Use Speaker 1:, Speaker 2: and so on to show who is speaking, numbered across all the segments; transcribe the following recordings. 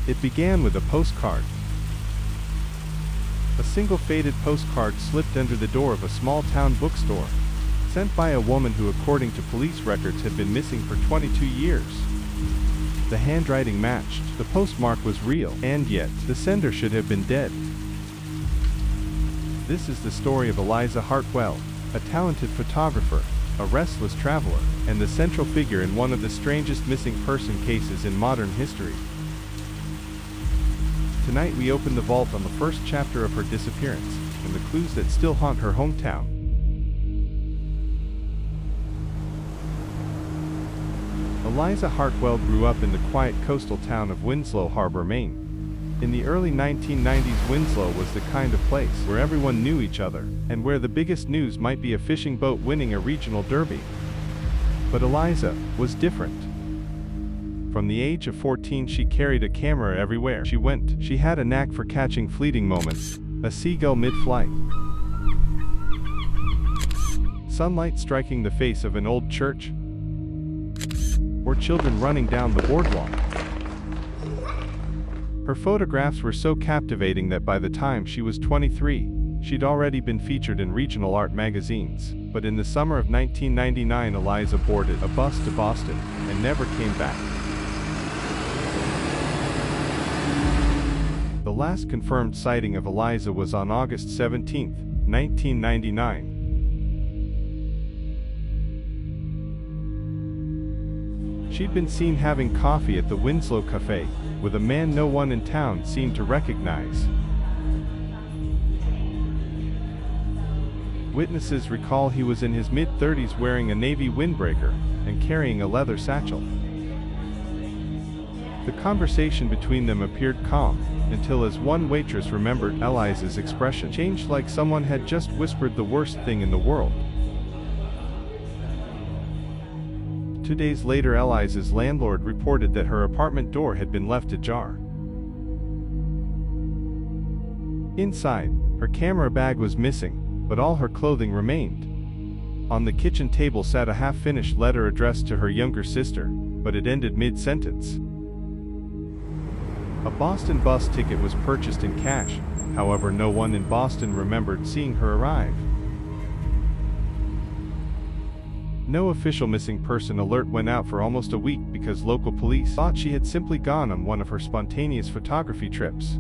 Speaker 1: It began with a postcard. A single faded postcard slipped under the door of a small-town bookstore, sent by a woman who, according to police records, had been missing for 22 years. The handwriting matched, the postmark was real, and yet, the sender should have been dead. This is the story of Eliza Hartwell, a talented photographer, a restless traveler, and the central figure in one of the strangest missing person cases in modern history. Tonight we open the vault on the first chapter of her disappearance, and the clues that still haunt her hometown. Eliza Hartwell grew up in the quiet coastal town of Winslow Harbor, Maine. In the early 1990s, Winslow was the kind of place where everyone knew each other, and where the biggest news might be a fishing boat winning a regional derby. But Eliza was different. From the age of 14, she carried a camera everywhere she went. She had a knack for catching fleeting moments, a seagull mid-flight, sunlight striking the face of an old church, or children running down the boardwalk. Her photographs were so captivating that by the time she was 23, she'd already been featured in regional art magazines. But in the summer of 1999, Eliza boarded a bus to Boston and never came back. The last confirmed sighting of Eliza was on August 17, 1999. She'd been seen having coffee at the Winslow Cafe with a man no one in town seemed to recognize. Witnesses recall he was in his mid-30s, wearing a navy windbreaker and carrying a leather satchel. The conversation between them appeared calm, until as one waitress remembered, Eliza's expression changed, like someone had just whispered the worst thing in the world. 2 days later, Eliza's landlord reported that her apartment door had been left ajar. Inside, her camera bag was missing, but all her clothing remained. On the kitchen table sat a half-finished letter addressed to her younger sister, but it ended mid-sentence. A Boston bus ticket was purchased in cash, however no one in Boston remembered seeing her arrive. No official missing person alert went out for almost a week because local police thought she had simply gone on one of her spontaneous photography trips.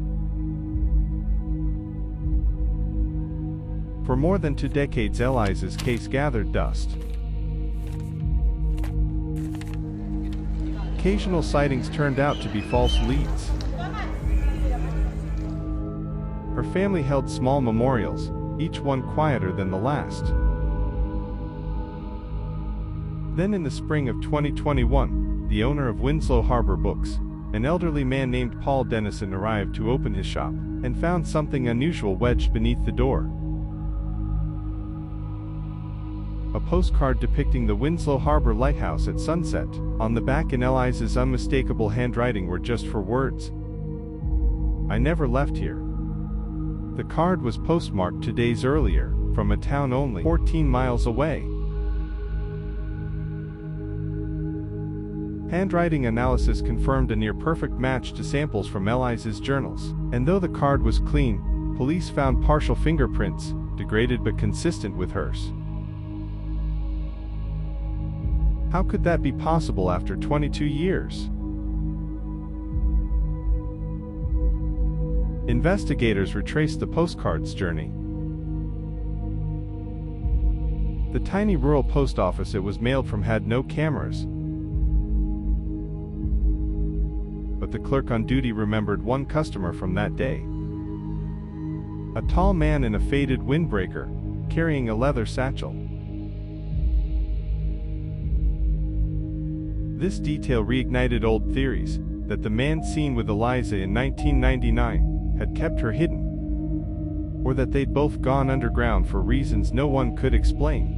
Speaker 1: For more than 2 decades, Eliza's case gathered dust. Occasional sightings turned out to be false leads. Her family held small memorials, each one quieter than the last. Then in the spring of 2021, the owner of Winslow Harbor Books, an elderly man named Paul Dennison, arrived to open his shop, and found something unusual wedged beneath the door. A postcard depicting the Winslow Harbor lighthouse at sunset. On the back, in Eliza's unmistakable handwriting, were just 4 words: "I never left here." The card was postmarked 2 days earlier, from a town only 14 miles away. Handwriting analysis confirmed a near-perfect match to samples from Eliza's journals, and though the card was clean, police found partial fingerprints, degraded but consistent with hers. How could that be possible after 22 years? Investigators retraced the postcard's journey. The tiny rural post office it was mailed from had no cameras, but the clerk on duty remembered one customer from that day. A tall man in a faded windbreaker, carrying a leather satchel. This detail reignited old theories, that the man seen with Eliza in 1999 had kept her hidden, or that they'd both gone underground for reasons no one could explain.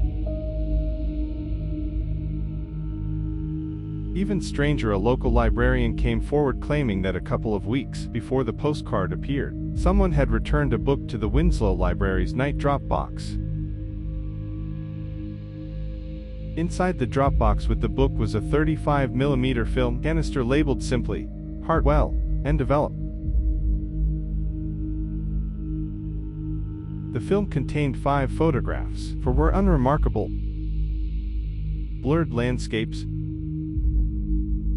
Speaker 1: Even stranger, a local librarian came forward claiming that a couple of weeks before the postcard appeared, someone had returned a book to the Winslow Library's night drop box. Inside the drop box with the book was a 35mm film canister labeled simply, "Hartwell," and develop. The film contained 5 photographs, for were unremarkable. Blurred landscapes,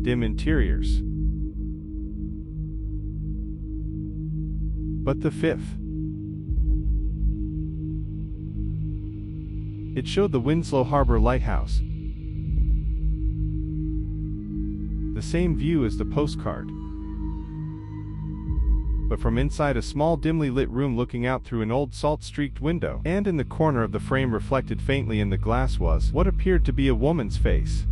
Speaker 1: dim interiors. But the 5th, it showed the Winslow Harbor lighthouse. The same view as the postcard, but from inside a small dimly lit room looking out through an old salt-streaked window, and in the corner of the frame reflected faintly in the glass was what appeared to be a woman's face.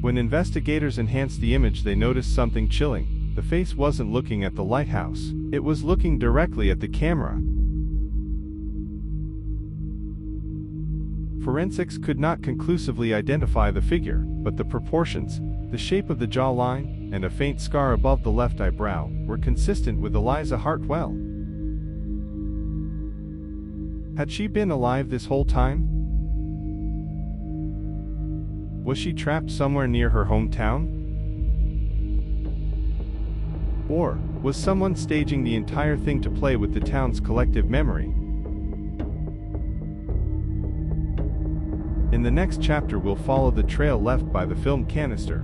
Speaker 1: When investigators enhanced the image, they noticed something chilling. The face wasn't looking at the lighthouse, it was looking directly at the camera. Forensics could not conclusively identify the figure, but the proportions, the shape of the jawline, and a faint scar above the left eyebrow were consistent with Eliza Hartwell. Had she been alive this whole time? Was she trapped somewhere near her hometown? Or was someone staging the entire thing to play with the town's collective memory? In the next chapter, we'll follow the trail left by the film canister.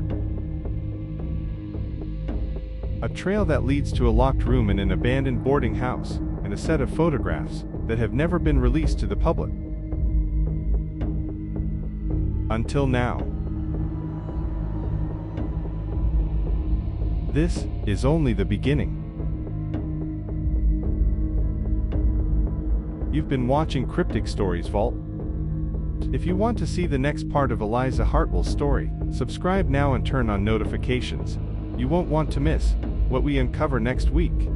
Speaker 1: A trail that leads to a locked room in an abandoned boarding house, and a set of photographs that have never been released to the public. Until now. This is only the beginning. You've been watching Cryptic Stories Vault. If you want to see the next part of Eliza Hartwell's story, subscribe now and turn on notifications. You won't want to miss what we uncover next week.